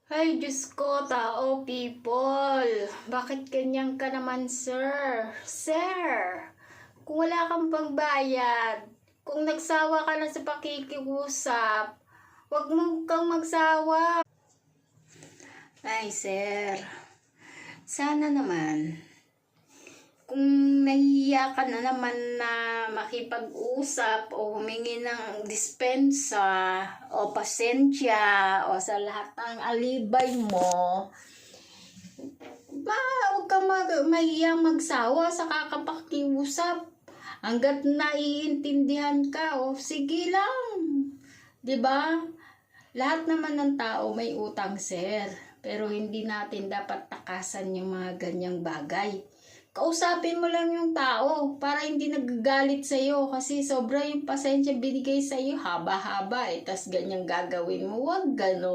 Ay, Diyos ko, tao, people. Bakit ganyan ka naman, sir? Sir, kung wala kang pagbayad, kung nagsawa ka na sa pakikiusap, wag mo kang magsawa. Ay, sir, sana naman, kung nahiya ka na naman na makipag-usap o humingi ng dispensa o pasensya o sa lahat ng alibay mo, huwag kang mahiyang magsawa sa kakapakiusap. Hanggat naiintindihan ka, o sige lang. 'Di ba? Lahat naman ng tao may utang, sir. Pero hindi natin dapat takasan yung mga ganyang bagay. Kausapin mo lang yung tao para hindi nagagalit sa'yo kasi sobra yung pasensya binigay sa'yo, haba-haba tas ganyang gagawin mo. Huwag ganon.